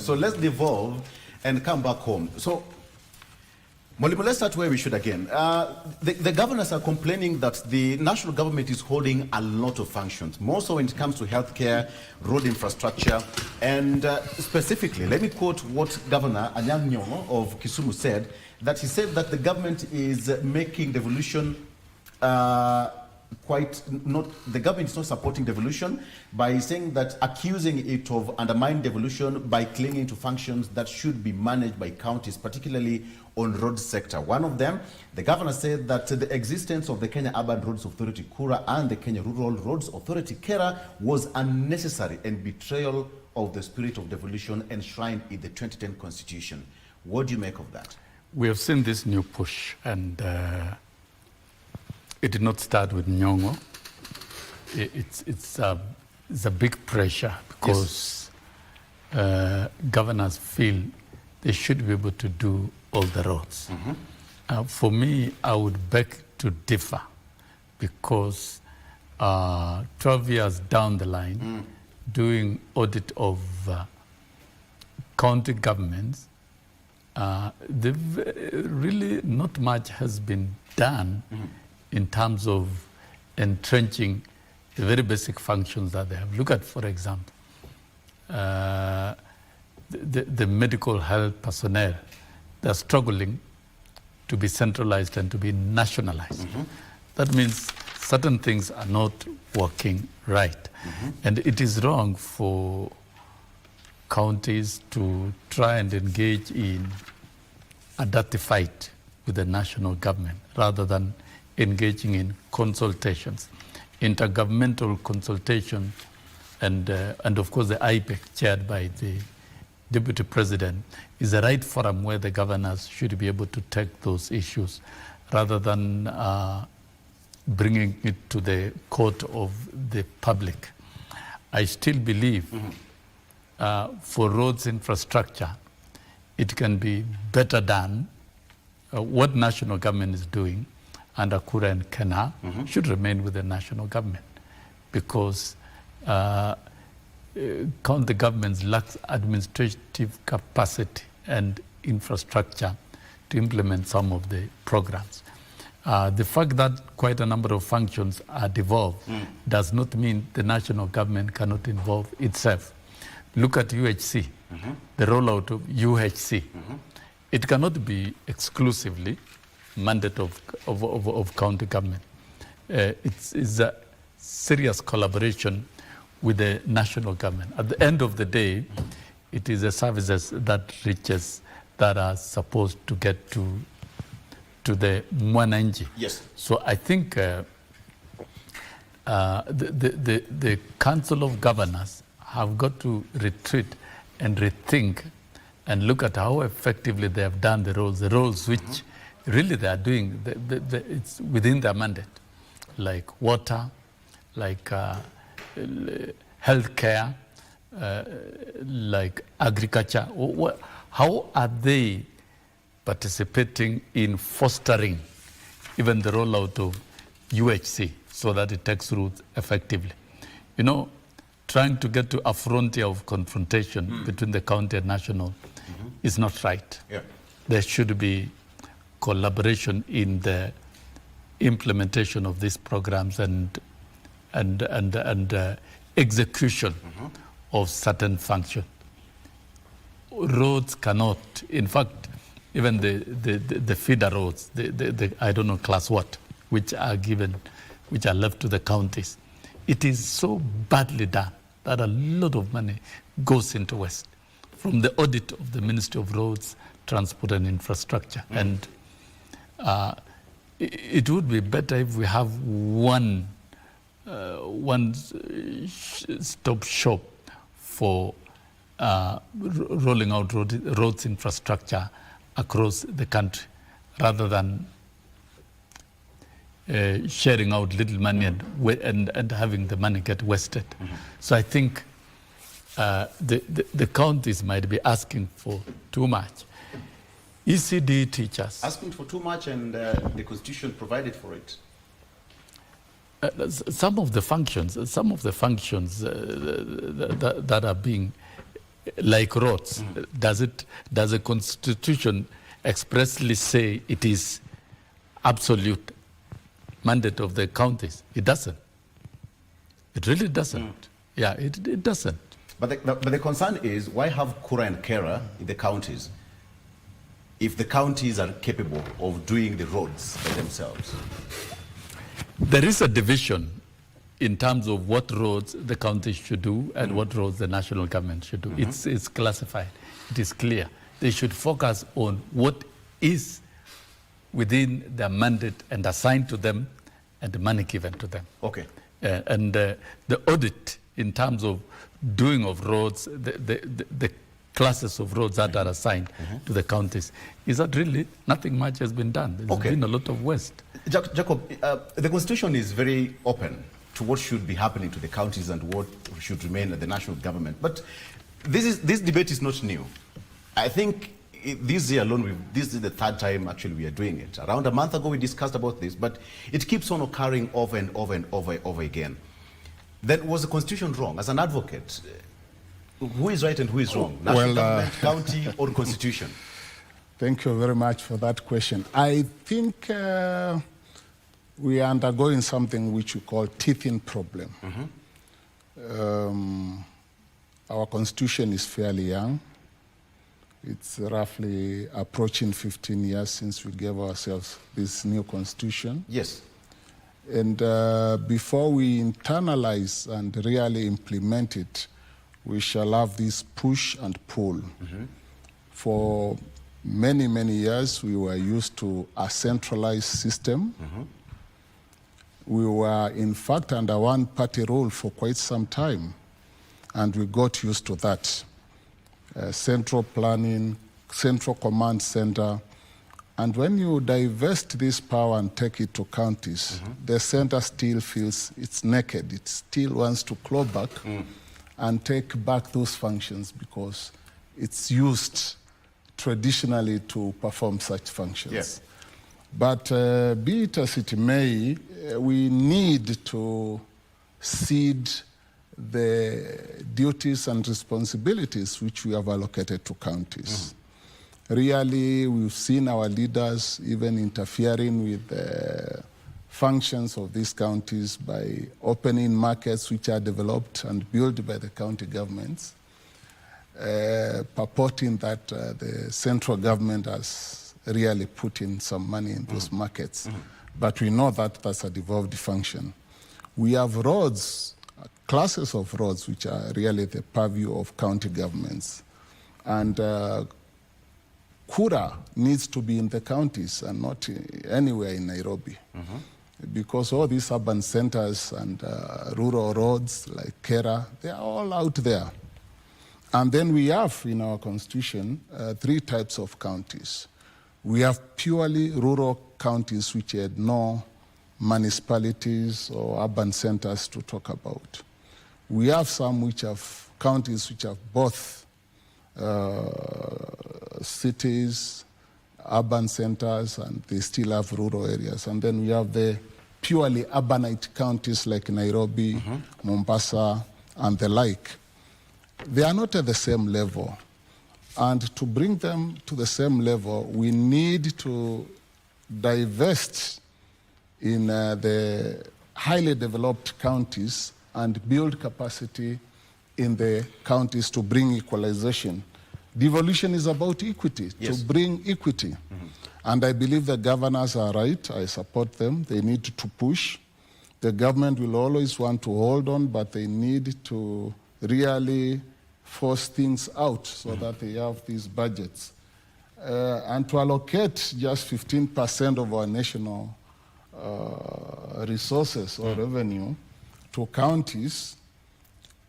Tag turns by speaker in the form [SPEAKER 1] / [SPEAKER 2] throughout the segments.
[SPEAKER 1] So let's devolve and come back home. So, Molimo, let's start where we should again. The governors are complaining that the national government is holding a lot of functions, more so when it comes to healthcare, road infrastructure, and specifically, let me quote what Governor Anyang' Nyong'o of Kisumu said, that he said that the government is making devolution the government is not supporting devolution by saying that, accusing it of undermining devolution by clinging to functions that should be managed by counties, particularly on road sector. One of them, the governor said that the existence of the Kenya Urban Roads Authority, KURA, and the Kenya Rural Roads Authority, KERA, was unnecessary and betrayal of the spirit of devolution enshrined in the 2010 Constitution. What do you make of that?
[SPEAKER 2] We have seen this new push, and it did not start with Nyong'o. It's a big pressure because governors feel they should be able to do all the roads. For me, I would beg to differ, because 12 years down the line, doing audit of county governments, really not much has been done in terms of entrenching the very basic functions that they have. Look at, for example, the medical health personnel. They're struggling to be centralized and to be nationalized. That means certain things are not working right. And it is wrong for counties to try and engage in a dirty fight with the national government rather than engaging in consultations, intergovernmental consultation, and of course the IPEC, chaired by the Deputy President, is the right forum where the governors should be able to take those issues rather than bringing it to the court of the public. I still believe for roads infrastructure, it can be better done. What national government is doing under KURA and KENA should remain with the national government, because county governments lack administrative capacity and infrastructure to implement some of the programs. The fact that quite a number of functions are devolved does not mean the national government cannot involve itself. Look at UHC, the rollout of UHC. It cannot be exclusively mandate of county government. It's a serious collaboration with the national government. At the end of the day, it is the services that reaches that are supposed to get to the mwananchi.
[SPEAKER 1] Yes.
[SPEAKER 2] So I think the Council of Governors have got to retreat and rethink and look at how effectively they have done the roles which really they are doing, it's within their mandate, like water, like healthcare, like agriculture. How are they participating in fostering even the rollout of UHC so that it takes root effectively? You know, trying to get to a frontier of confrontation between the county and national is not right. There should be collaboration in the implementation of these programs and execution of certain functions. Roads cannot, in fact, even the feeder roads, the I don't know class what, which are given, which are left to the counties, it is so badly done that a lot of money goes into waste from the audit of the Ministry of Roads, Transport and Infrastructure. And it would be better if we have one stop shop for rolling out roads infrastructure across the country, rather than sharing out little money and having the money get wasted. So I think the counties might be asking for too much. ECD teachers.
[SPEAKER 1] Asking for too much, and the Constitution provided for it.
[SPEAKER 2] Some of the functions that are being like roads. Does the Constitution expressly say it is absolute mandate of the counties? It doesn't. It really doesn't. Yeah, it doesn't.
[SPEAKER 1] But the concern is, why have Kura and Kera in the counties if the counties are capable of doing the roads by themselves?
[SPEAKER 2] There is a division in terms of what roads the counties should do and what roads the national government should do. It's classified. It is clear. They should focus on what is within their mandate and assigned to them and the money given to them.
[SPEAKER 1] Okay.
[SPEAKER 2] And the audit in terms of doing of roads, the classes of roads that are assigned to the counties, is that really nothing much has been done. There's been a lot of waste.
[SPEAKER 1] Jacob, the Constitution is very open to what should be happening to the counties and what should remain at the national government. But this debate is not new. I think this year alone, this is the third time actually we are doing it. Around a month ago we discussed about this, but it keeps on occurring over and over and over again. Then was the Constitution wrong? As an advocate, who is right and who is wrong? National government, county, or Constitution?
[SPEAKER 3] Thank you very much for that question. I think we are undergoing something which we call teething problem. Our Constitution is fairly young. It's roughly approaching 15 years since we gave ourselves this new Constitution.
[SPEAKER 1] Yes.
[SPEAKER 3] And before we internalize and really implement it, we shall have this push and pull. For many, many years, we were used to a centralized system. We were, in fact, under one-party rule for quite some time, and we got used to that. Central planning, central command center. And when you divest this power and take it to counties, the center still feels it's naked. It still wants to claw back and take back those functions because it's used traditionally to perform such functions.
[SPEAKER 1] Yes.
[SPEAKER 3] But be it as it may, we need to cede the duties and responsibilities which we have allocated to counties. Really, we've seen our leaders even interfering with the functions of these counties by opening markets which are developed and built by the county governments, purporting that the central government has really put in some money in those markets. But we know that that's a devolved function. We have roads, classes of roads, which are really the purview of county governments. And Kura needs to be in the counties and not anywhere in Nairobi. Because all these urban centers and rural roads like Kera, they are all out there. And then we have in our Constitution 3 types of counties. We have purely rural counties which had no municipalities or urban centers to talk about. We have some which have counties which have both cities, urban centers, and they still have rural areas. And then we have the purely urbanite counties like Nairobi, Mombasa, and the like. They are not at the same level. And to bring them to the same level, we need to divest in the highly developed counties and build capacity in the counties to bring equalization. Devolution is about equity, to bring equity. And I believe the governors are right. I support them. They need to push. The government will always want to hold on, but they need to really force things out so that they have these budgets. And to allocate just 15% of our national resources or revenue to counties,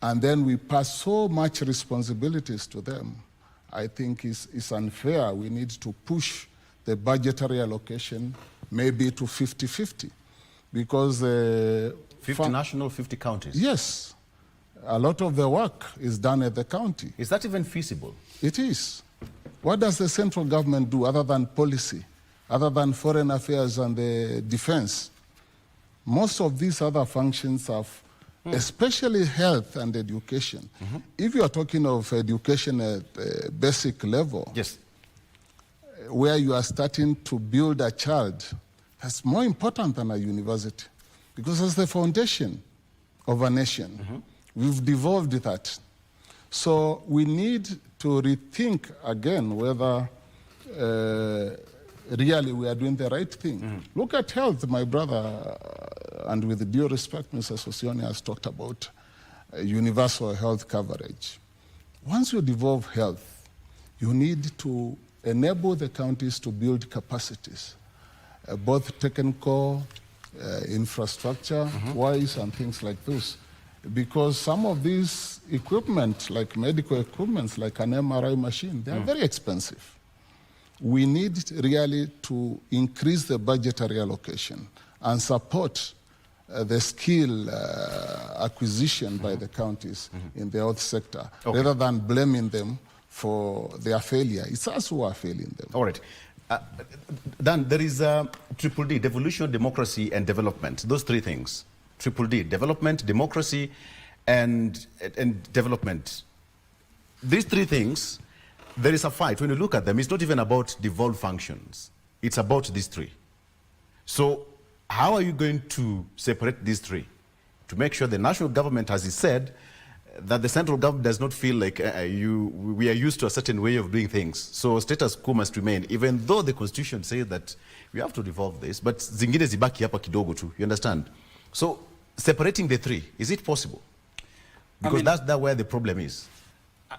[SPEAKER 3] and then we pass so much responsibilities to them, I think is unfair. We need to push the budgetary allocation maybe to 50-50, because
[SPEAKER 1] 50 national, 50 counties.
[SPEAKER 3] Yes. A lot of the work is done at the county.
[SPEAKER 1] Is that even feasible?
[SPEAKER 3] It is. What does the central government do other than policy, other than foreign affairs and the defense? Most of these other functions have especially health and education. If you are talking of education at a basic level,
[SPEAKER 1] Yes.
[SPEAKER 3] where you are starting to build a child, that's more important than a university, because it's the foundation of a nation. We've devolved that. So we need to rethink again whether really we are doing the right thing. Look at health, my brother, and with due respect, Mr. Sosioni has talked about universal health coverage. Once you devolve health, you need to enable the counties to build capacities, both technical, infrastructure-wise, and things like those. Because some of these equipment, like medical equipments, like an MRI machine, they are very expensive. We need really to increase the budgetary allocation and support the skill acquisition by the counties in the health sector, rather than blaming them for their failure. It's us who are failing them.
[SPEAKER 1] All right. Dan, there is triple D, devolution, democracy, and development. Those three things. Triple D, development, democracy, and development. These three things, there is a fight. When you look at them, it's not even about devolved functions. It's about these three. So how are you going to separate these three to make sure the national government, as he said, that the central government does not feel like we are used to a certain way of doing things. So status quo must remain, even though the constitution says that we have to devolve this, but zingine zibaki hapa kidogo tu, you understand? So separating the three, is it possible? Because that's where the problem is.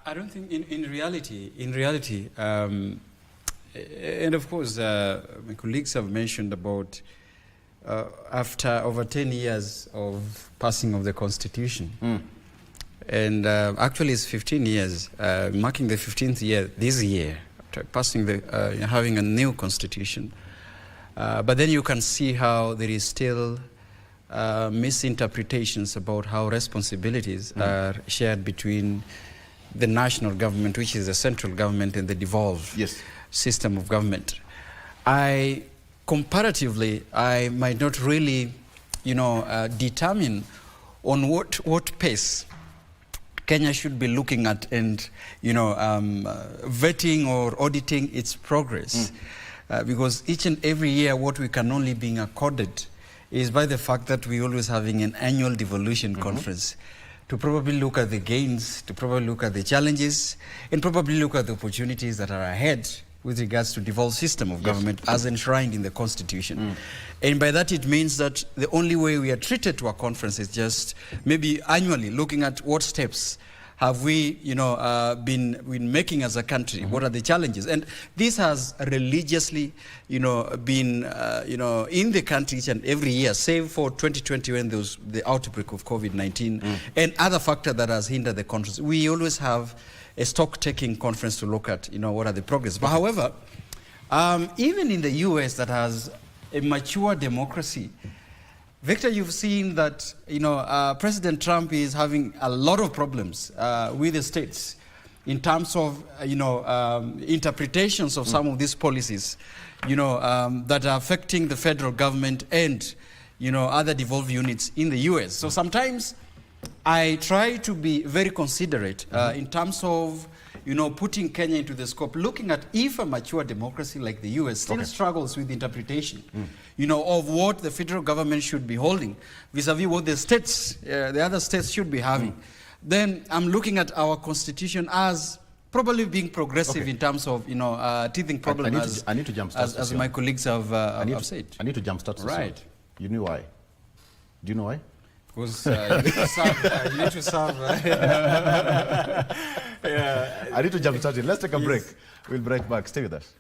[SPEAKER 4] I don't think in reality, and of course, my colleagues have mentioned about after over 10 years of passing of the Constitution, and actually it's 15 years, marking the 15th year this year, after passing having a new Constitution. But then you can see how there is still misinterpretations about how responsibilities are shared between the national government, which is the central government, and the devolved system of government. Comparatively, I might not really, determine on what pace Kenya should be looking at and, vetting or auditing its progress. Because each and every year what we can only be accorded is by the fact that we're always having an annual devolution conference to probably look at the gains, to probably look at the challenges, and probably look at the opportunities that are ahead with regards to devolved system of government as enshrined in the Constitution. And by that it means that the only way we are treated to a conference is just maybe annually looking at what steps have we been making as a country, what are the challenges. And this has religiously been in the country each and every year, save for 2020 when there was the outbreak of COVID-19 and other factor that has hindered the conference. We always have a stock-taking conference to look at, what are the progress. But however, even in the US that has a mature democracy, Victor, you've seen that, President Trump is having a lot of problems with the states in terms of, interpretations of some of these policies, that are affecting the federal government and, other devolved units in the US. So sometimes I try to be very considerate in terms of, putting Kenya into the scope, looking at if a mature democracy like the US still struggles with interpretation, of what the federal government should be holding vis-a-vis what the states, the other states should be having. Then I'm looking at our constitution as probably being progressive in terms of, teething problems,
[SPEAKER 1] I need to jumpstart
[SPEAKER 4] as my colleagues have said.
[SPEAKER 1] I need to jumpstart.
[SPEAKER 4] Right.
[SPEAKER 1] You know why? Do you know why?
[SPEAKER 4] Because you need to serve.
[SPEAKER 1] I need to jumpstart it. Let's take a break. We'll break back. Stay with us.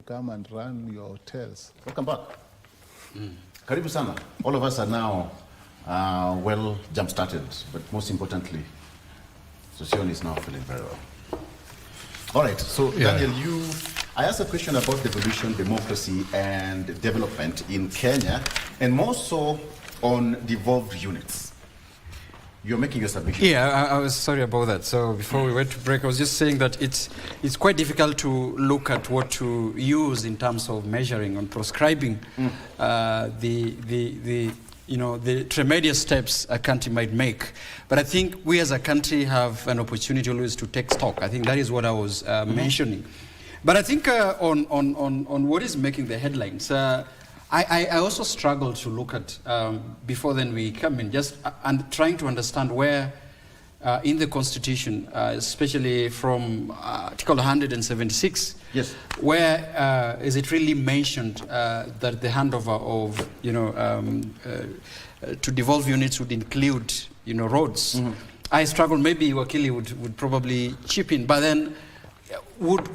[SPEAKER 3] Come and run your hotels.
[SPEAKER 1] Welcome back. Karibu sana. All of us are now well jump-started, but most importantly, Sosioni is now feeling very well. All right, so Daniel, I asked a question about devolution, democracy, and development in Kenya, and more so on devolved units. You're making your submission.
[SPEAKER 4] Yeah, I was sorry about that. So before we went to break, I was just saying that it's quite difficult to look at what to use in terms of measuring and prescribing the tremendous steps a country might make. But I think we as a country have an opportunity always to take stock. I think that is what I was mentioning. But I think on what is making the headlines, I also struggle to look at, before then we come in, just trying to understand where in the Constitution, especially from Article 176,
[SPEAKER 1] yes,
[SPEAKER 4] where is it really mentioned that the handover of, to devolve units would include, roads. Mm-hmm. I struggle, maybe Wakili would probably chip in, but then would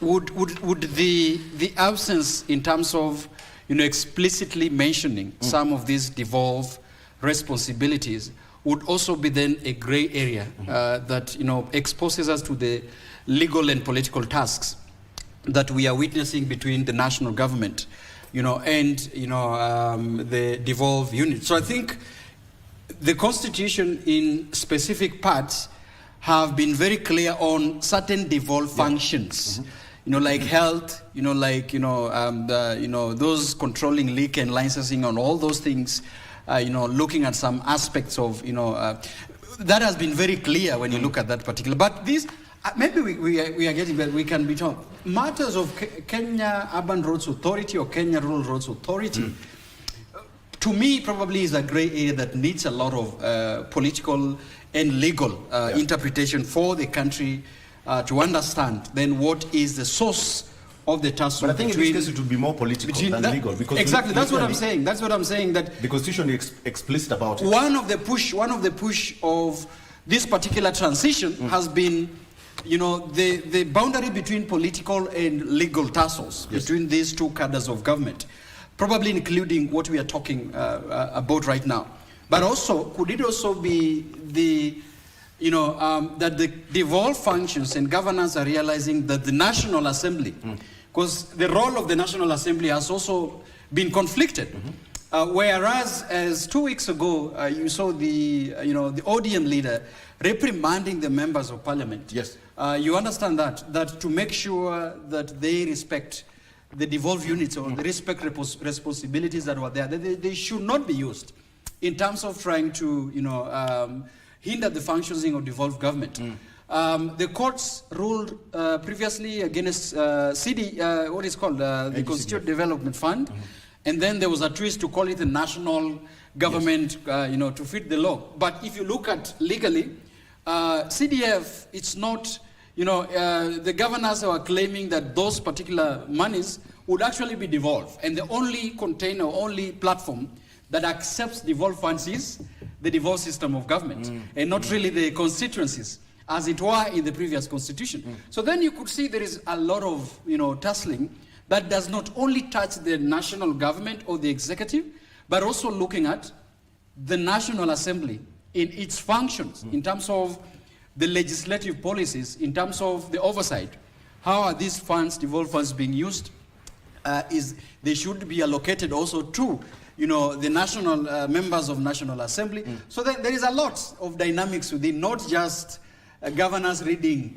[SPEAKER 4] the absence in terms of explicitly mentioning some of these devolved responsibilities would also be then a gray area that exposes us to the legal and political tasks that we are witnessing between the national government, and the devolved unit. So I think the Constitution in specific parts have been very clear on certain devolved functions. Mm-hmm. Like health, those controlling leak and licensing on all those things, looking at some aspects of, that has been very clear when you look at that particular. But these, maybe we are getting that we can be told. Matters of Kenya Urban Roads Authority or Kenya Rural Roads Authority, to me, probably is a gray area that needs a lot of political and legal interpretation for the country to understand then what is the source of the tussle.
[SPEAKER 1] But I think in this case it would be more political than legal. Because
[SPEAKER 4] exactly, that's what I'm saying. That's what I'm saying. That
[SPEAKER 1] the Constitution is explicit about it.
[SPEAKER 4] One of the push of this particular transition has been, the boundary between political and legal tussles between these two cadres of government, probably including what we are talking about right now. But also, could it also be that the devolved functions and governance are realizing that the National Assembly, because the role of the National Assembly has also been conflicted. Whereas, as 2 weeks ago, you saw the ODM leader reprimanding the members of parliament.
[SPEAKER 1] Yes.
[SPEAKER 4] You understand that to make sure that they respect the devolved units or the respect responsibilities that were there, they should not be used in terms of trying to, hinder the functioning of devolved government. The courts ruled previously against CD, what is called the Constituent Development Fund, and then there was a twist to call it the national government, to fit the law. But if you look at legally, CDF, it's not, the governors are claiming that those particular monies would actually be devolved, and the only container, only platform that accepts devolved funds is the devolved system of government, and not really the constituencies, as it were in the previous constitution. So then you could see there is a lot of, tussling that does not only touch the national government or the executive, but also looking at the National Assembly in its functions, in terms of the legislative policies, in terms of the oversight. How are these funds, devolved funds, being used? They should be allocated also to the national members of National Assembly. So there is a lot of dynamics within, not just governors reading,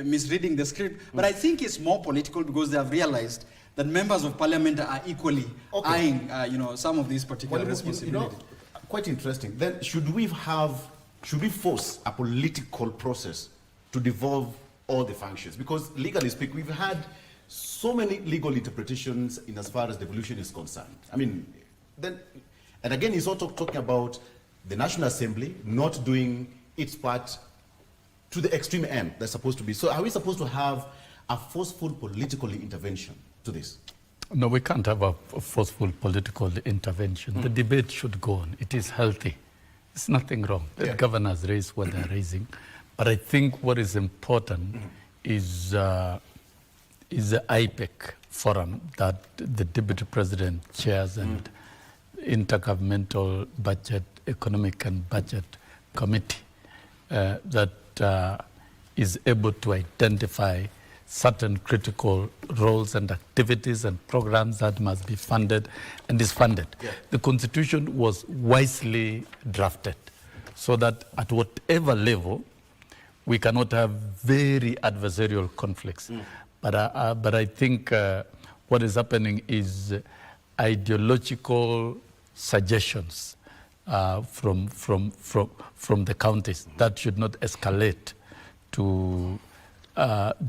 [SPEAKER 4] misreading the script, but I think it's more political because they have realized that members of parliament are equally eyeing, some of these particular responsibilities.
[SPEAKER 1] Quite interesting. Then should we force a political process to devolve all the functions? Because legally speaking, we've had so many legal interpretations in as far as devolution is concerned. I mean, and again, he's also talking about the National Assembly not doing its part to the extreme end that's supposed to be. So are we supposed to have a forceful political intervention to this?
[SPEAKER 2] No, we can't have a forceful political intervention. The debate should go on. It is healthy. There's nothing wrong. The governors raise what they're raising. But I think what is important is the IPEC forum that the Deputy President chairs and Intergovernmental Budget, Economic and Budget Committee that is able to identify certain critical roles and activities and programs that must be funded and is funded.
[SPEAKER 1] Yeah.
[SPEAKER 2] The Constitution was wisely drafted so that at whatever level, we cannot have very adversarial conflicts. But I think what is happening is ideological suggestions from the counties that should not escalate to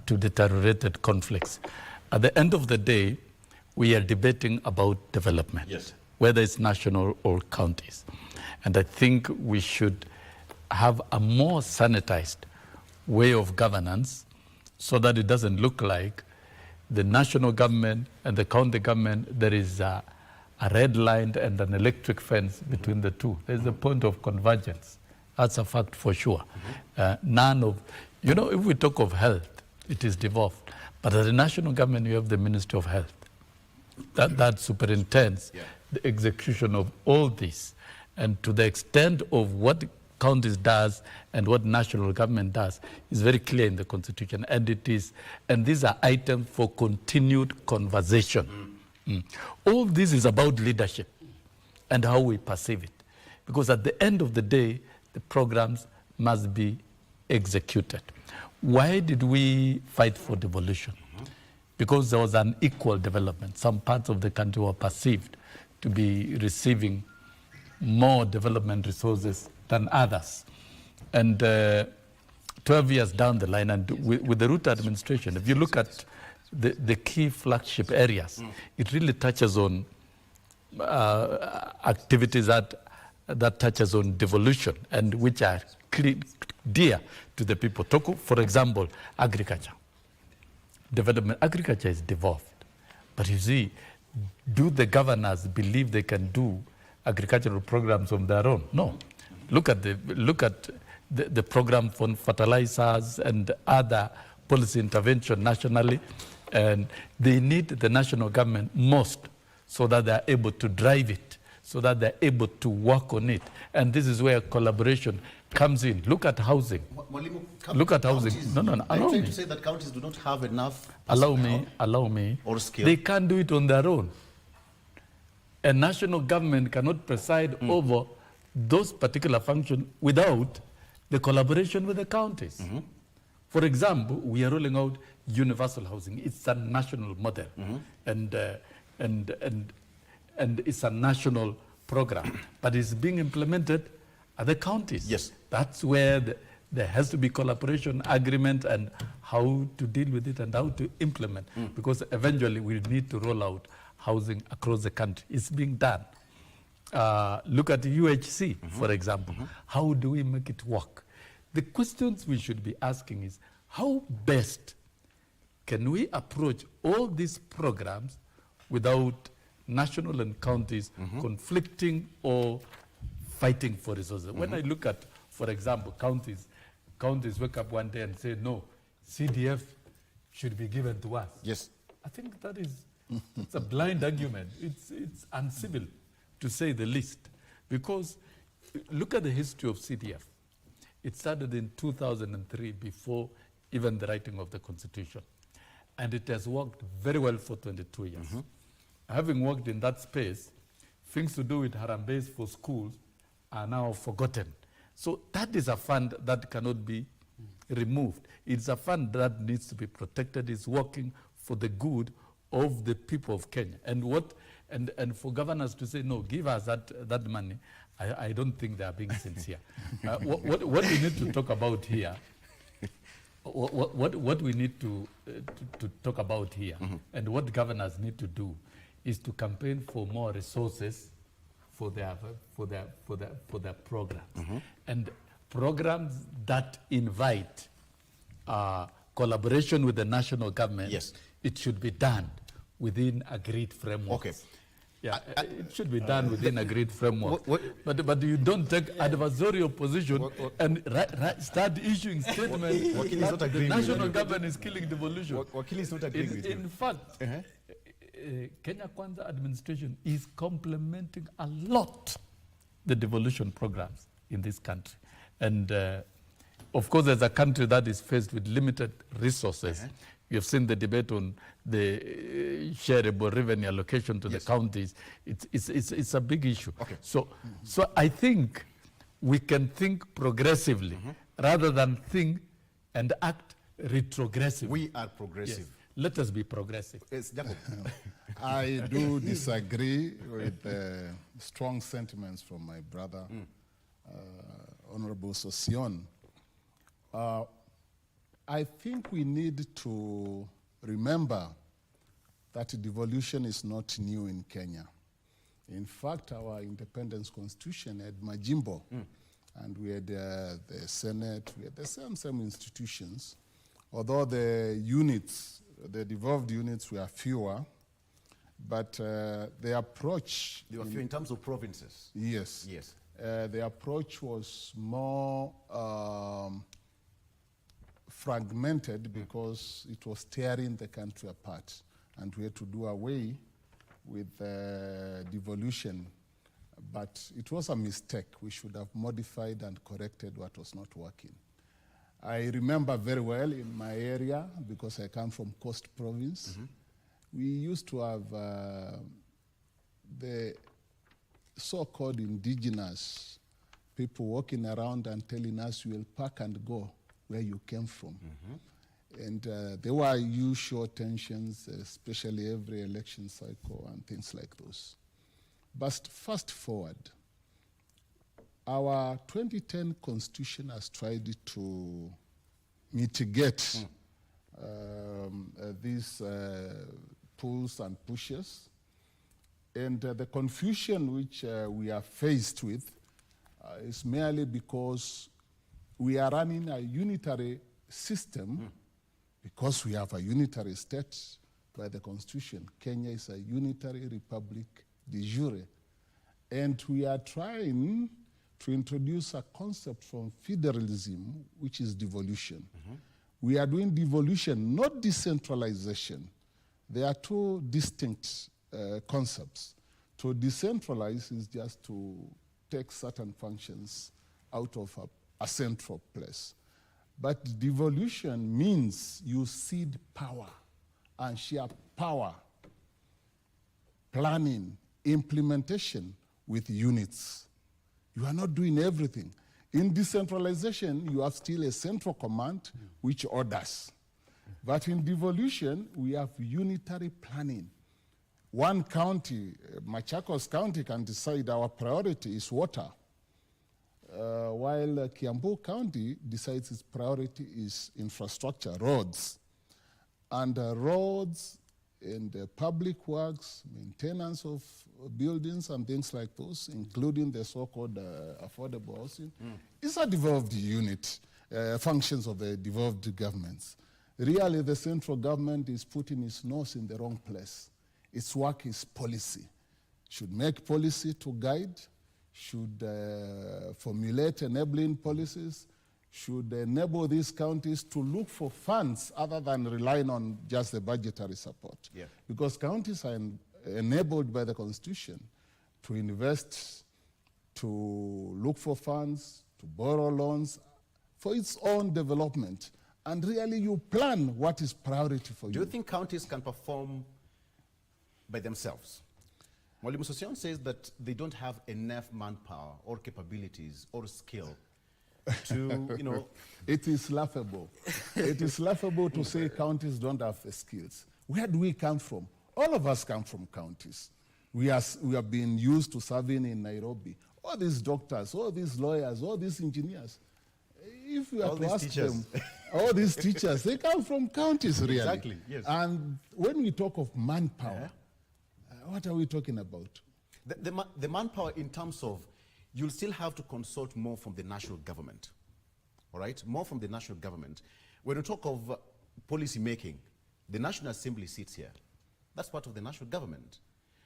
[SPEAKER 2] deteriorated conflicts. At the end of the day, we are debating about development,
[SPEAKER 1] yes,
[SPEAKER 2] whether it's national or counties. And I think we should have a more sanitized way of governance so that it doesn't look like the national government and the county government, there is a red line and an electric fence between the two. There's a point of convergence. That's a fact for sure. None of, if we talk of health, it is devolved. But at the national government, you have the Ministry of Health. That superintends the execution of all this. And to the extent of what counties does and what national government does is very clear in the Constitution. And these are items for continued conversation. All this is about leadership and how we perceive it. Because at the end of the day, the programs must be executed. Why did we fight for devolution? Because there was an equal development. Some parts of the country were perceived to be receiving more development resources than others. And 12 years down the line, and with the Ruto administration, if you look at the key flagship areas, it really touches on activities that touches on devolution and which are dear to the people. For example, agriculture. Development, agriculture is devolved. But you see, do the governors believe they can do agricultural programs on their own? No. Look at the program for fertilizers and other policy intervention nationally, and they need the national government most so that they are able to drive it, so that they're able to work on it. And this is where collaboration comes in. Look at housing. Look at housing. No.
[SPEAKER 1] I'm trying to say that counties do not have enough.
[SPEAKER 2] Allow me.
[SPEAKER 1] Or skill.
[SPEAKER 2] They can't do it on their own. A national government cannot preside over those particular functions without the collaboration with the counties. For example, we are rolling out universal housing. It's a national model, and it's a national program, but it's being implemented at the counties.
[SPEAKER 1] Yes,
[SPEAKER 2] that's where there has to be collaboration, agreement, and how to deal with it and how to implement. Because eventually we need to roll out housing across the country. It's being done. Look at the UHC, for example. How do we make it work? The questions we should be asking is, how best can we approach all these programs without national and counties conflicting or fighting for resources? When I look at, for example, counties wake up one day and say, no, CDF should be given to us.
[SPEAKER 1] Yes.
[SPEAKER 2] I think that is it's a blind argument. It's uncivil, to say the least. Because look at the history of CDF. It started in 2003, before even the writing of the Constitution. And it has worked very well for 22 years. Having worked in that space, things to do with Harambes for schools are now forgotten. So that is a fund that cannot be removed. It's a fund that needs to be protected. It's working for the good of the people of Kenya. And for governors to say, no, give us that money, I don't think they are being sincere. What we need to talk about here, what we need to talk about here, and what governors need to do, is to campaign for more resources for their programs, and programs that invite collaboration with the national government.
[SPEAKER 1] Yes,
[SPEAKER 2] it should be done within agreed frameworks. Okay. Yeah, it should be done within agreed framework. But you don't take adversarial position and start issuing statements that the national government is killing devolution.
[SPEAKER 1] Wakili is not agreeing with you.
[SPEAKER 2] In fact, Kenya Kwanza administration is complementing a lot the devolution programs in this country. And of course, as a country that is faced with limited resources, you've seen the debate on the shareable revenue allocation to the counties. It's a big issue.
[SPEAKER 1] Okay.
[SPEAKER 2] So I think we can think progressively rather than think and act retrogressively.
[SPEAKER 1] We are progressive.
[SPEAKER 2] Yes. Let us be progressive.
[SPEAKER 1] Yes, Jacob.
[SPEAKER 3] I do disagree with the strong sentiments from my brother, Honorable Sosion. I think we need to remember that devolution is not new in Kenya. In fact, our independence constitution had Majimbo, and we had the Senate, we had the same institutions, although the units, the devolved units were fewer, but the approach...
[SPEAKER 1] There were few in terms of provinces.
[SPEAKER 3] Yes.
[SPEAKER 1] Yes.
[SPEAKER 3] The approach was more fragmented because it was tearing the country apart, and we had to do away with devolution. But it was a mistake. We should have modified and corrected what was not working. I remember very well in my area, because I come from Coast Province, we used to have the so-called indigenous people walking around and telling us, you will pack and go where you came from. And there were usual tensions, especially every election cycle and things like those. But fast forward, our 2010 constitution has tried to mitigate these pulls and pushes. And the confusion which we are faced with is merely because we are running a unitary system because we have a unitary state by the constitution. Kenya is a unitary republic de jure. And we are trying to introduce a concept from federalism, which is devolution. We are doing devolution, not decentralization. There are two distinct concepts. To decentralize is just to take certain functions out of a central place. But devolution means you cede power and share power, planning, implementation with units. You are not doing everything. In decentralization, you have still a central command which orders. But in devolution, we have unitary planning. One county, Machakos County, can decide our priority is water, while Kiambu County decides its priority is infrastructure, roads. And roads and public works, maintenance of buildings and things like those, including the so-called affordable housing, is a devolved unit, functions of the devolved governments. Really, the central government is putting its nose in the wrong place. Its work is policy. Should make policy to guide, should formulate enabling policies, should enable these counties to look for funds other than relying on just the budgetary support.
[SPEAKER 1] Yeah.
[SPEAKER 3] Because counties are enabled by the Constitution to invest, to look for funds, to borrow loans for its own development. And really you plan what is priority for you.
[SPEAKER 1] Do you think counties can perform by themselves? Mwalimu Sosion says that they don't have enough manpower or capabilities or skill to, you know...
[SPEAKER 3] It is laughable. It is laughable to say counties don't have the skills. Where do we come from? All of us come from counties. We have been used to serving in Nairobi. All these doctors, all these lawyers, all these engineers. If you have to ask them, all these teachers, they come from counties, really.
[SPEAKER 1] Exactly, yes.
[SPEAKER 3] And when we talk of manpower, what are we talking about?
[SPEAKER 1] The manpower in terms of, you'll still have to consult more from the national government, all right? More from the national government. When we talk of policy making, the National Assembly sits here. That's part of the national government.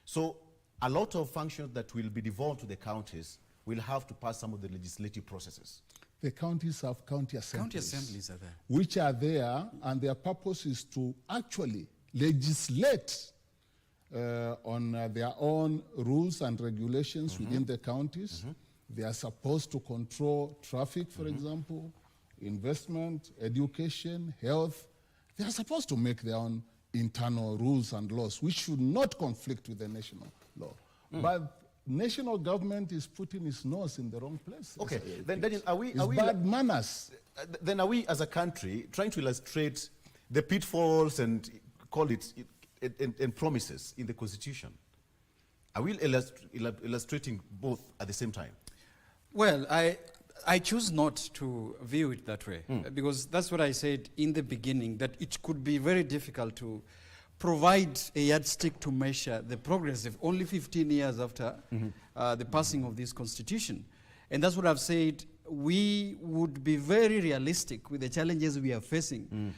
[SPEAKER 1] So a lot of functions that will be devolved to the counties will have to pass some of the legislative processes.
[SPEAKER 3] The counties have county assemblies.
[SPEAKER 4] County assemblies are there.
[SPEAKER 3] Which are there, and their purpose is to actually legislate on their own rules and regulations within the counties. They are supposed to control traffic, for example, investment, education, health. They are supposed to make their own internal rules and laws, which should not conflict with the national law. But national government is putting its nose in the wrong place.
[SPEAKER 1] Okay, then are we
[SPEAKER 3] bad manners?
[SPEAKER 1] Then are we as a country trying to illustrate the pitfalls and call it and promises in the Constitution? Are we illustrating both at the same time?
[SPEAKER 4] Well, I choose not to view it that way because that's what I said in the beginning, that it could be very difficult to provide a yardstick to measure the progress of only 15 years after the passing of this constitution. And that's what I've said. We would be very realistic with the challenges we are facing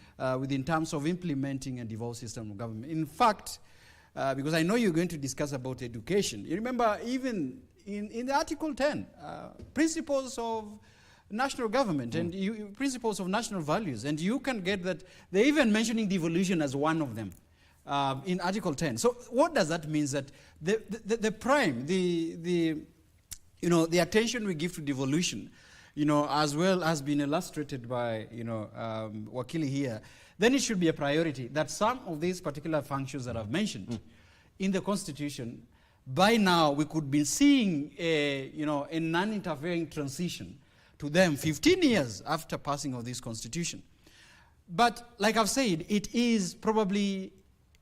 [SPEAKER 4] in terms of implementing a devolved system of government. In fact, because I know you're going to discuss about education. You remember even in the Article 10, principles of national government and principles of national values, and you can get that they're even mentioning devolution as one of them in Article 10. So what does that mean? That the prime, the attention we give to devolution, as well has been illustrated by, Wakili here, then it should be a priority that some of these particular functions that I've mentioned in the Constitution, by now we could be seeing a non-interfering transition to them 15 years after passing of this Constitution. But like I've said, it is probably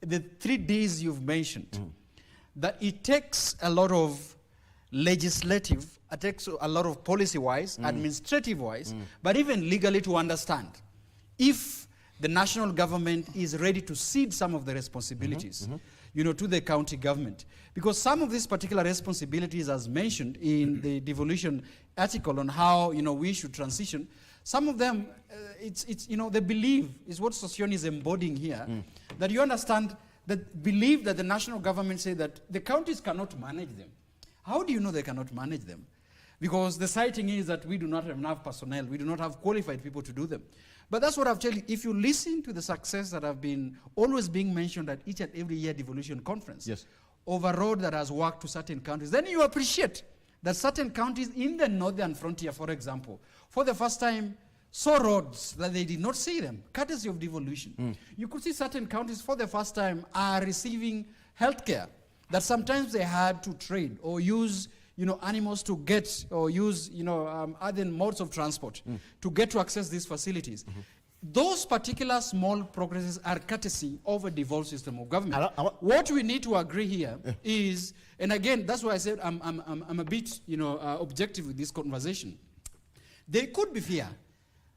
[SPEAKER 4] the 3 Ds you've mentioned, that it takes a lot of legislative, it takes a lot of policy-wise, administrative-wise, but even legally to understand if the national government is ready to cede some of the responsibilities, to the county government. Because some of these particular responsibilities, as mentioned in the devolution article on how, we should transition, some of them, they believe, is what Sossion is embodying here, that you understand, that believe that the national government say that the counties cannot manage them. How do you know they cannot manage them? Because the citing is that we do not have enough personnel, we do not have qualified people to do them. But that's what I've told you. If you listen to the success that have been always being mentioned at each and every year devolution conference, of a road that has worked to certain countries, then you appreciate that certain counties in the northern frontier, for example, for the first time saw roads that they did not see them, courtesy of devolution. You could see certain counties for the first time are receiving healthcare that sometimes they had to trade or use animals to get, or use other modes of transport to get to access these facilities. Those particular small progresses are courtesy of a devolved system of government. What we need to agree here is, and again, that's why I said I'm a bit objective with this conversation. There could be fear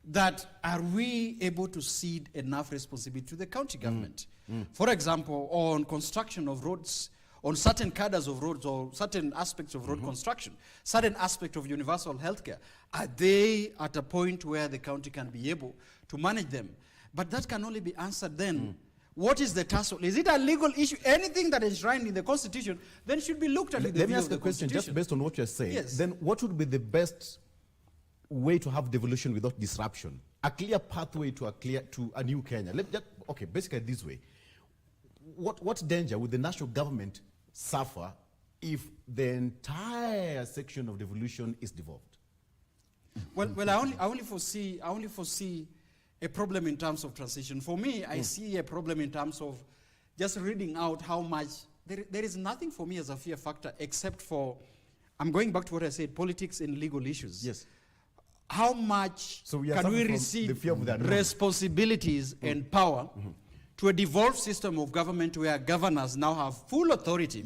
[SPEAKER 4] that are we able to cede enough responsibility to the county government? For example, on construction of roads, on certain cadres of roads or certain aspects of road construction, certain aspect of universal healthcare, are they at a point where the county can be able to manage them? But that can only be answered then. What is the tussle? Is it a legal issue? Anything that is enshrined in the Constitution then should be looked at.
[SPEAKER 1] Let me ask a question just based on what you're saying.
[SPEAKER 4] Yes.
[SPEAKER 1] Then what would be the best way to have devolution without disruption? A clear pathway to a new Kenya. Basically this way. What danger would the national government suffer if the entire section of devolution is devolved?
[SPEAKER 4] Well, I only foresee a problem in terms of transition. For me, I see a problem in terms of just reading out how much. There is nothing for me as a fear factor except for, I'm going back to what I said, politics and legal issues.
[SPEAKER 1] Yes.
[SPEAKER 4] How much can we receive responsibilities and power to a devolved system of government where governors now have full authority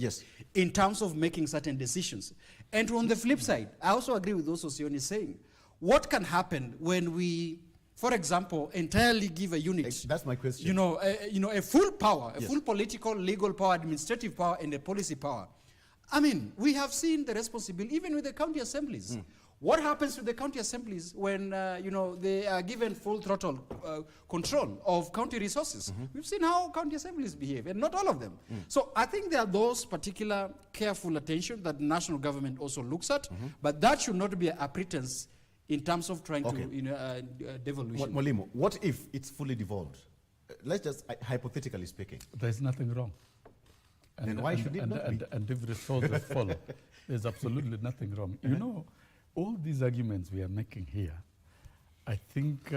[SPEAKER 4] in terms of making certain decisions? And on the flip side, I also agree with those Sossion is saying, what can happen when we, for example, entirely give a unit,
[SPEAKER 1] that's my question,
[SPEAKER 4] a full power, a full political, legal power, administrative power, and a policy power? I mean, we have seen the responsibility even with the county assemblies. What happens to the county assemblies when they are given full throttle control of county resources? We've seen how county assemblies behave, and not all of them. So I think there are those particular careful attention that the national government also looks at, but that should not be a pretense in terms of trying to devolution.
[SPEAKER 1] Molimo, what if it's fully devolved? Let's just hypothetically speaking.
[SPEAKER 2] There's nothing wrong.
[SPEAKER 1] And why should it not be?
[SPEAKER 2] And if results follow, there's absolutely nothing wrong. All these arguments we are making here I think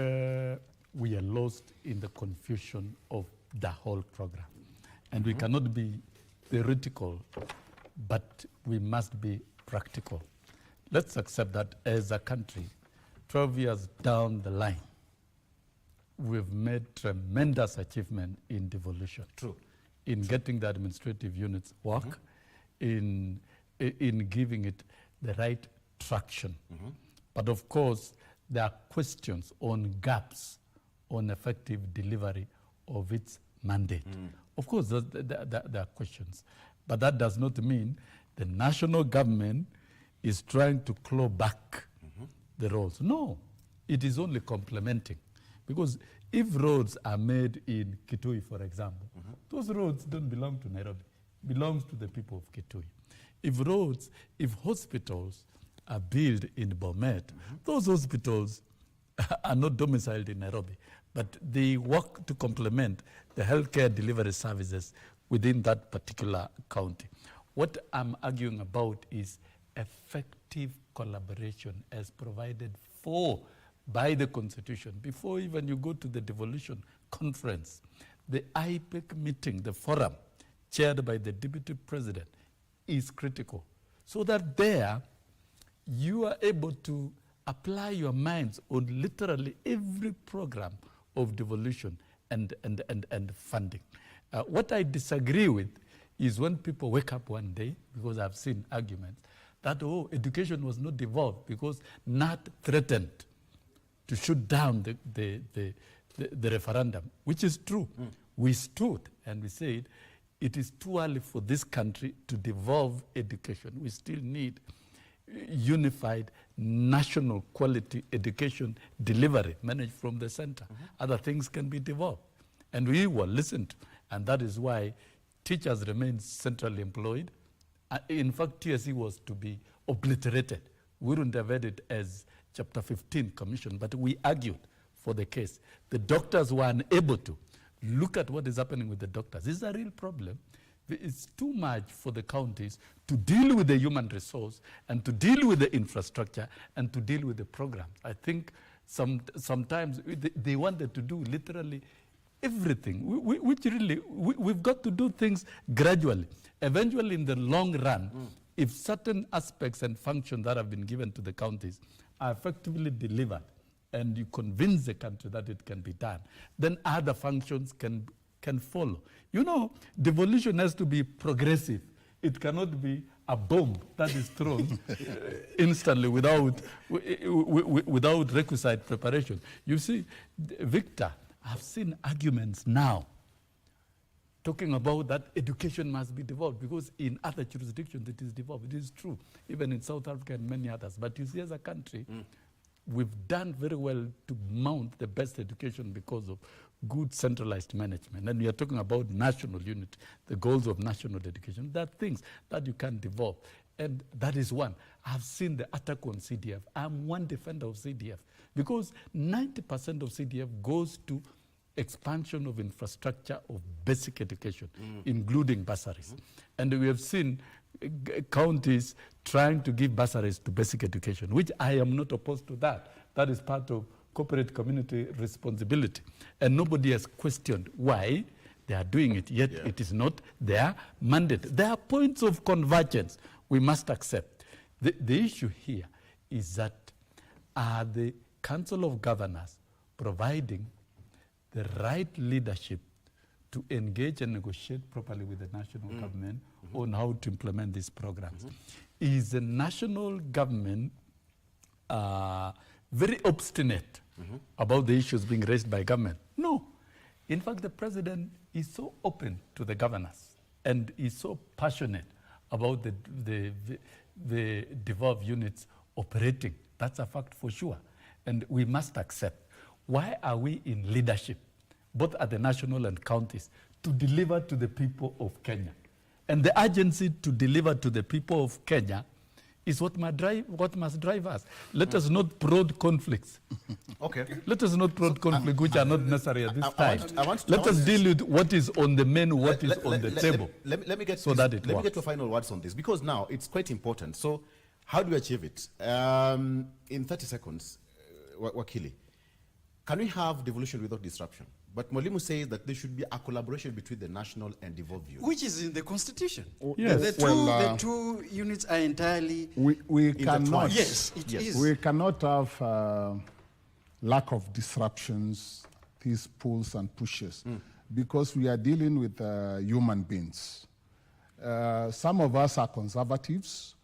[SPEAKER 2] we are lost in the confusion of the whole program. And we cannot be theoretical, but we must be practical. Let's accept that as a country, 12 years down the line, we've made tremendous achievement in devolution.
[SPEAKER 1] True.
[SPEAKER 2] In getting the administrative units work, in giving it the right traction. But of course, there are questions on gaps on effective delivery of its mandate. Of course, there are questions. But that does not mean the national government is trying to claw back the roads. No, it is only complementing. Because if roads are made in Kitui, for example, those roads don't belong to Nairobi. It belongs to the people of Kitui. If hospitals are built in Bomet, those hospitals are not domiciled in Nairobi, but they work to complement the healthcare delivery services within that particular county. What I'm arguing about is effective collaboration as provided for by the Constitution. Before even you go to the devolution conference, the IPEC meeting, the forum, chaired by the Deputy President, is critical. So that there, you are able to apply your minds on literally every program of devolution and funding. What I disagree with is when people wake up one day, because I've seen arguments, that, education was not devolved because NAT threatened to shoot down the referendum, which is true. We stood and we said, it is too early for this country to devolve education. We still need unified national quality education delivery managed from the center. Other things can be devolved. And we were listened to. And that is why teachers remain centrally employed. In fact, TSC was to be obliterated. We wouldn't have had it as Chapter 15 commission, but we argued for the case. The doctors were unable to. Look at what is happening with the doctors. This is a real problem. It's too much for the counties to deal with the human resource and to deal with the infrastructure and to deal with the programs. I think sometimes they wanted to do literally everything, which really, we've got to do things gradually. Eventually, in the long run, if certain aspects and functions that have been given to the counties are effectively delivered, and you convince the country that it can be done, then other functions can follow. You know, devolution has to be progressive. It cannot be a bomb that is thrown instantly without requisite preparation. You see, Victor, I've seen arguments now talking about that education must be devolved because in other jurisdictions it is devolved. It is true, even in South Africa and many others. But you see, as a country, we've done very well to mount the best education because of good centralized management. And we are talking about national unity, the goals of national education. There are things that you can't devolve. And that is one. I've seen the attack on CDF. I'm one defender of CDF because 90% of CDF goes to expansion of infrastructure of basic education, including bursaries. And we have seen counties trying to give bursaries to basic education, which I am not opposed to that. That is part of corporate community responsibility. And nobody has questioned why they are doing it, yet it is not their mandate. There are points of convergence we must accept. The issue here is that are the Council of Governors providing the right leadership to engage and negotiate properly with the national government on how to implement these programs? Is the national government very obstinate about the issues being raised by government? No. In fact, the president is so open to the governors and is so passionate about the devolved units operating. That's a fact for sure. And we must accept. Why are we in leadership, both at the national and counties, to deliver to the people of Kenya? And the urgency to deliver to the people of Kenya is what must drive us. Let us not prod conflicts.
[SPEAKER 1] Okay.
[SPEAKER 2] Let us not prod conflicts which are not necessary at this time. Let us deal with what is on the menu, what is on the table.
[SPEAKER 1] Let me get
[SPEAKER 2] so that it
[SPEAKER 1] let
[SPEAKER 2] works.
[SPEAKER 1] me get your final words on this, because now it's quite important. So how do we achieve it? In 30 seconds, Wakili, Can we have devolution without disruption? But Mwalimu says that there should be a collaboration between the national and devolved units.
[SPEAKER 4] Which is in the Constitution.
[SPEAKER 2] Yes.
[SPEAKER 4] The two units are entirely...
[SPEAKER 3] We cannot.
[SPEAKER 4] Yes, it is.
[SPEAKER 3] We cannot have lack of disruptions, these pulls and pushes, because we are dealing with human beings. Some of us are conservatives.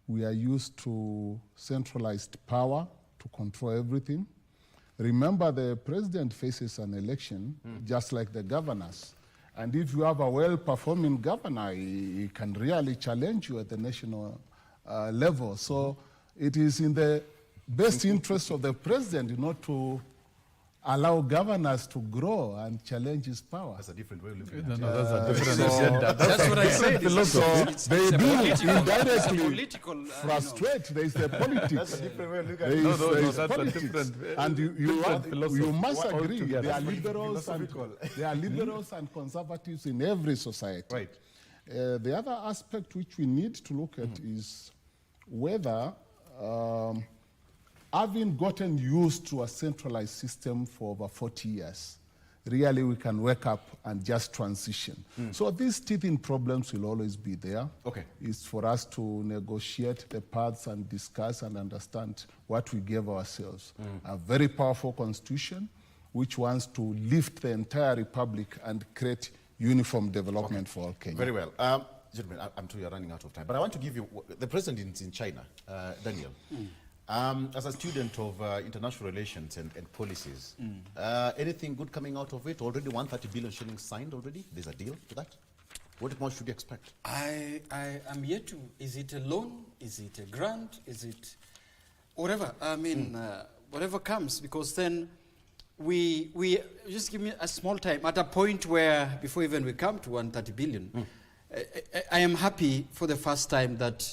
[SPEAKER 3] We are used to centralized power to control everything. Remember, the president faces an election just like the governors. And if you have a well-performing governor, he can really challenge you at the national level. So it is in the best interest of the president not to allow governors to grow and challenge his power.
[SPEAKER 1] That's a different way of looking at
[SPEAKER 2] No,
[SPEAKER 1] it.
[SPEAKER 2] that's a different agenda.
[SPEAKER 4] That's what I said.
[SPEAKER 3] They do indirectly
[SPEAKER 4] political,
[SPEAKER 3] frustrate. There is the politics.
[SPEAKER 1] That's a different way of looking at
[SPEAKER 3] There
[SPEAKER 1] it.
[SPEAKER 3] is, there is
[SPEAKER 2] that's a
[SPEAKER 3] politics.
[SPEAKER 2] different,
[SPEAKER 3] And you must agree,
[SPEAKER 2] altogether.
[SPEAKER 3] there are liberals and conservatives in every society.
[SPEAKER 1] Right.
[SPEAKER 3] The other aspect which we need to look at is whether, having gotten used to a centralized system for over 40 years, really we can wake up and just transition. So these teething problems will always be there.
[SPEAKER 1] Okay.
[SPEAKER 3] It's for us to negotiate the paths and discuss and understand what we gave ourselves. A very powerful constitution which wants to lift the entire republic and create uniform development for all Kenya.
[SPEAKER 1] Very well. Gentlemen, I'm sure you're running out of time, but I want to give you, the president in China, Daniel, as a student of international relations and policies, anything good coming out of it? Already 130 billion shillings signed already? There's a deal to that? What more should you expect?
[SPEAKER 4] I am yet to, is it a loan? Is it a grant? Is it whatever? I mean, whatever comes, because then we just give me a small time, at a point where, before even we come to 130 billion, I am happy for the first time that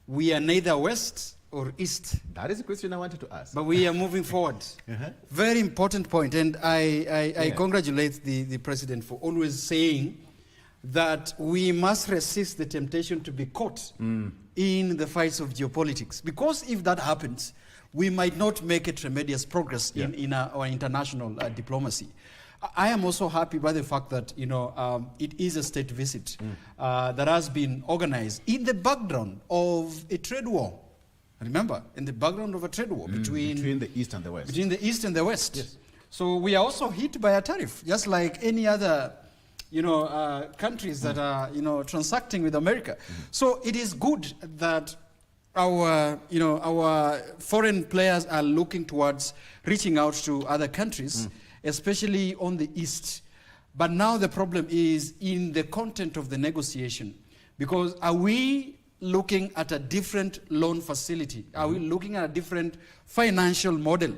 [SPEAKER 4] we are neither west or east.
[SPEAKER 1] That is the question I wanted to ask.
[SPEAKER 4] But we are moving forward. Very important point, and I congratulate the president for always saying that we must resist the temptation to be caught in the fights of geopolitics. Because if that happens, we might not make a tremendous progress in our international diplomacy. I am also happy by the fact that, you know, it is a state visit that has been organized in the background of a trade war. Remember, in the background of a trade war between
[SPEAKER 1] the East and the West.
[SPEAKER 4] Between the East and the West.
[SPEAKER 1] Yes.
[SPEAKER 4] So we are also hit by a tariff, just like any other, you know, countries that are, you know, transacting with America. So it is good that our, you know, our foreign players are looking towards reaching out to other countries, especially on the East. But now the problem is in the content of the negotiation, because are we looking at a different loan facility? Are we looking at a different financial model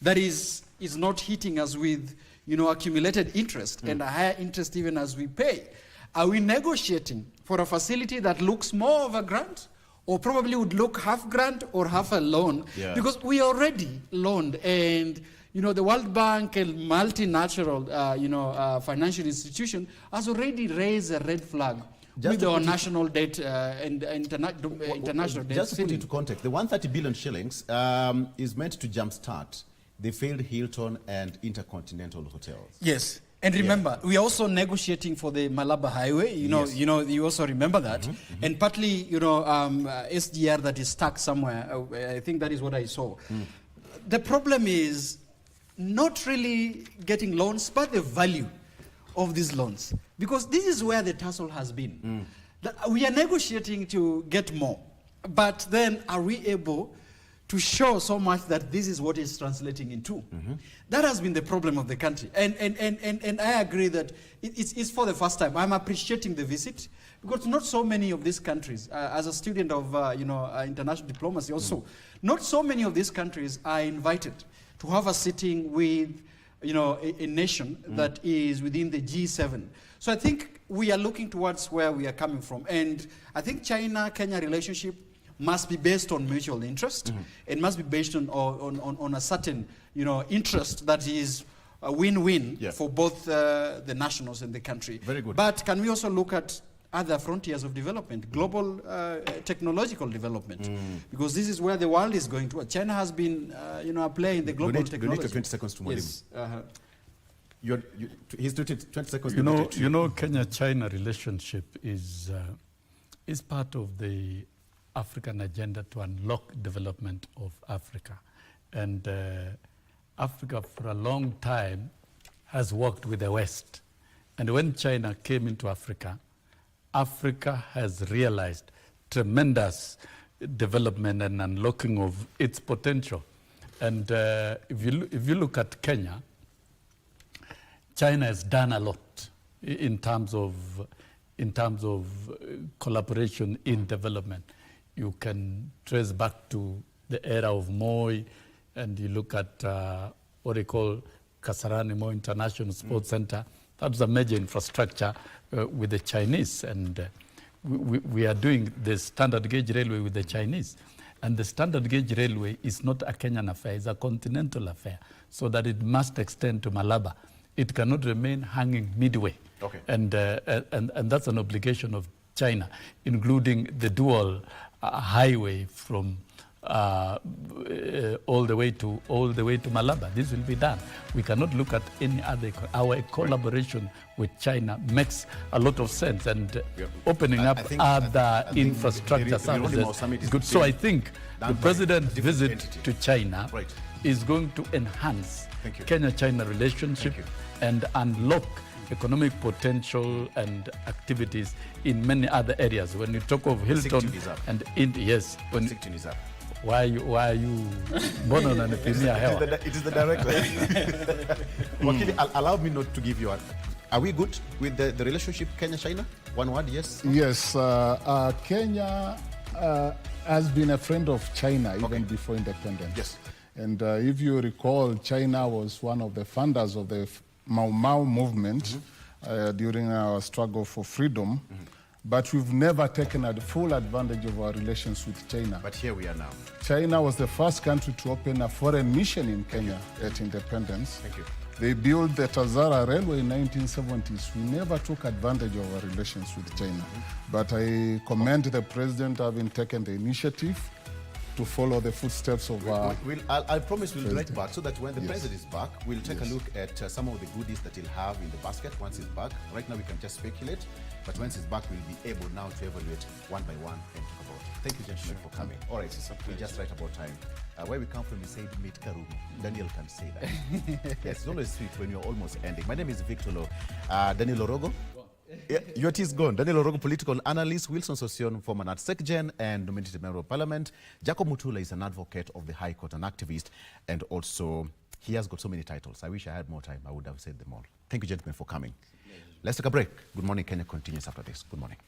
[SPEAKER 4] that is not hitting us with, you know, accumulated interest and a higher interest even as we pay? Are we negotiating for a facility that looks more of a grant, or probably would look half grant or half a loan? Because we already loaned, and you know, the World Bank and multinational, you know, financial institution has already raised a red flag with our national debt and international debt.
[SPEAKER 1] Just to put it into context, the 130 billion shillings is meant to jumpstart the failed Hilton and Intercontinental hotels.
[SPEAKER 4] Yes. And remember, we are also negotiating for the Malaba Highway. You know, you also remember that. And partly, you know, SGR that is stuck somewhere. I think that is what I saw. The problem is not really getting loans, but the value of these loans. Because this is where the tussle has been. We are negotiating to get more. But then are we able to show so much that this is what it's translating into? That has been the problem of the country. And I agree that it's for the first time. I'm appreciating the visit, because not so many of these countries, as a student of you know, international diplomacy also, not so many of these countries are invited to have a sitting with, you know, a nation that is within the G7. So I think we are looking towards where we are coming from. And I think China-Kenya relationship must be based on mutual interest. It must be based on a certain, you know, interest that is a win-win for both the nationals and the country.
[SPEAKER 1] Very good.
[SPEAKER 4] But can we also look at other frontiers of development, global technological development, because this is where the world is going to. China has been, a player in the global technology.
[SPEAKER 1] We need 20 seconds to
[SPEAKER 4] Yes.
[SPEAKER 1] He's 20 seconds.
[SPEAKER 2] You know, Kenya-China relationship is part of the African agenda to unlock development of Africa. And Africa for a long time has worked with the West. And when China came into Africa, Africa has realized tremendous development and unlocking of its potential. And if you look at Kenya, China has done a lot in terms of collaboration in development. You can trace back to the era of Moi, and you look at what they call Kasarani Moi International Sports Center. That was a major infrastructure with the Chinese, and we are doing the standard gauge railway with the Chinese. And the standard gauge railway is not a Kenyan affair, it's a continental affair, so that it must extend to Malaba. It cannot remain hanging midway.
[SPEAKER 1] Okay.
[SPEAKER 2] And that's an obligation of China, including the dual highway from all the way to Malaba. This will be done. We cannot look at any other. Our collaboration with China makes a lot of sense, and opening up other infrastructure services is good. So I think the president's visit to China is going to enhance Kenya-China relationship and unlock economic potential and activities in many other areas. When you talk of Hilton and India, yes, when
[SPEAKER 1] is up.
[SPEAKER 2] why are you born on an epidemia?
[SPEAKER 1] It is the director. Wakili, allow me not to give you are we good with the relationship Kenya-China? One word, yes?
[SPEAKER 3] Yes, Kenya has been a friend of China even before independence.
[SPEAKER 1] Yes.
[SPEAKER 3] And if you recall, China was one of the funders of the Mau Mau movement during our struggle for freedom. But we've never taken full advantage of our relations with China.
[SPEAKER 1] But here we are now.
[SPEAKER 3] China was the first country to open a foreign mission in Kenya at independence.
[SPEAKER 1] Thank you.
[SPEAKER 3] They built the Tazara Railway in 1970s. We never took advantage of our relations with China. But I commend the president having taken the initiative to follow the footsteps of our...
[SPEAKER 1] I promise we'll write back so that when the president is back, we'll take a look at some of the goodies that he'll have in the basket once he's back. Right now we can just speculate, but once he's back, we'll be able now to evaluate one by one and talk about it. Thank you, gentlemen, for coming. All right, we're just right about time. Where we come from, we said meet Karumi. Daniel can say that. Yes, it's always sweet when you're almost ending. My name is Victor Lo. Daniel Orogo. Yeah, your tea is gone. Daniel Orogo, political analyst. Wilson Sosion, former NATSECGEN and nominated member of parliament. Jacob Mutula is an advocate of the High Court, an activist, and also he has got so many titles. I wish I had more time. I would have said them all. Thank you, gentlemen, for coming. Let's take a break. Good Morning Kenya continues after this. Good morning.